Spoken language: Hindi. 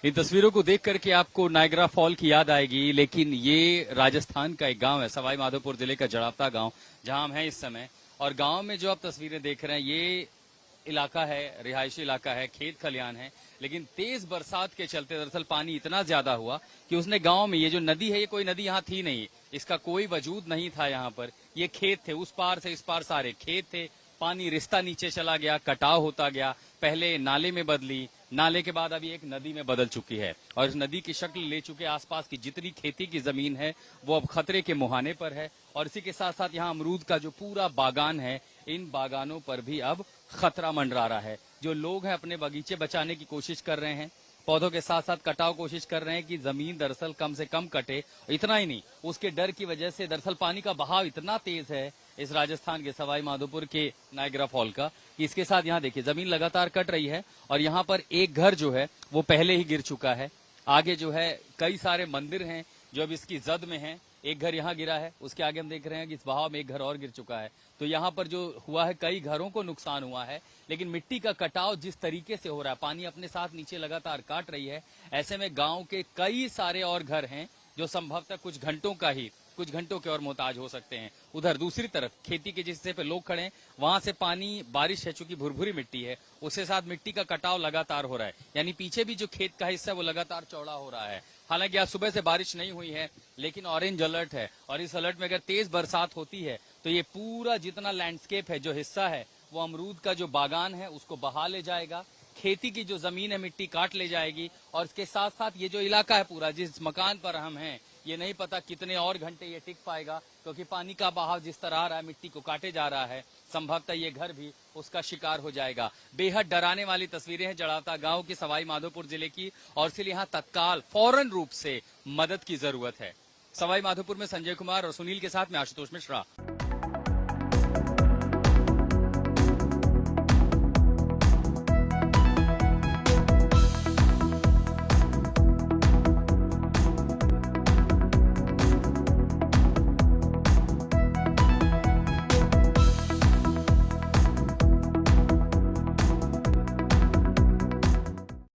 इन तस्वीरों को देख करके आपको नायग्रा फॉल की याद आएगी, लेकिन ये राजस्थान का एक गांव है, सवाई माधोपुर जिले का जड़ावता गांव, जहां हम हैं इस समय। और गांव में जो आप तस्वीरें देख रहे हैं, ये इलाका है, रिहायशी इलाका है, खेत खलियान है। लेकिन तेज बरसात के चलते दरअसल पानी इतना ज्यादा हुआ कि उसने गांव में, ये जो नदी है, ये कोई नदी यहाँ थी नहीं, इसका कोई वजूद नहीं था यहाँ पर। ये खेत थे, उस पार से इस पार सारे खेत थे। पानी रिश्ता नीचे चला गया, कटाव होता गया, पहले नाले में बदली, नाले के बाद अभी एक नदी में बदल चुकी है और इस नदी की शक्ल ले चुके आसपास की जितनी खेती की जमीन है वो अब खतरे के मुहाने पर है। और इसी के साथ साथ यहाँ अमरूद का जो पूरा बागान है, इन बागानों पर भी अब खतरा मंडरा रहा है। जो लोग हैं अपने बगीचे बचाने की कोशिश कर रहे हैं, पौधों के साथ साथ कटाव कोशिश कर रहे हैं कि जमीन दरअसल कम से कम कटे। इतना ही नहीं, उसके डर की वजह से दरअसल पानी का बहाव इतना तेज है इस राजस्थान के सवाई माधोपुर के नायग्रा फॉल का, कि इसके साथ यहाँ देखिए जमीन लगातार कट रही है और यहाँ पर एक घर जो है वो पहले ही गिर चुका है। आगे जो है कई सारे मंदिर हैं जो अब इसकी जद में हैं। एक घर यहाँ गिरा है, उसके आगे हम देख रहे हैं कि इस बहाव में एक घर और गिर चुका है। तो यहाँ पर जो हुआ है, कई घरों को नुकसान हुआ है। लेकिन मिट्टी का कटाव जिस तरीके से हो रहा है, पानी अपने साथ नीचे लगातार काट रही है, ऐसे में गांव के कई सारे और घर हैं जो संभवतः कुछ घंटों के और मोहताज हो सकते हैं। उधर दूसरी तरफ खेती के जिस हिस्से पे लोग खड़े हैं, वहां से पानी, बारिश है, चूंकि भुरभुरी मिट्टी है, उसके साथ मिट्टी का कटाव लगातार हो रहा है। यानी पीछे भी जो खेत का हिस्सा है वो लगातार चौड़ा हो रहा है। हालांकि आज सुबह से बारिश नहीं हुई है, लेकिन ऑरेंज अलर्ट है और इस अलर्ट में अगर तेज बरसात होती है तो ये पूरा जितना लैंडस्केप है, जो हिस्सा है, वो अमरूद का जो बागान है उसको बहा ले जाएगा। खेती की जो जमीन है मिट्टी काट ले जाएगी और इसके साथ साथ ये जो इलाका है पूरा, जिस मकान पर हम हैं, ये नहीं पता कितने और घंटे ये टिक पाएगा, क्योंकि पानी का बहाव जिस तरह आ रहा है, मिट्टी को काटे जा रहा है, संभवतः ये घर भी उसका शिकार हो जाएगा। बेहद डराने वाली तस्वीरें हैं जड़ावता गांव की, सवाई माधोपुर जिले की, और इसलिए यहाँ तत्काल फौरन रूप से मदद की जरूरत है। सवाई माधोपुर में संजय कुमार और सुनील के साथ में आशुतोष मिश्रा।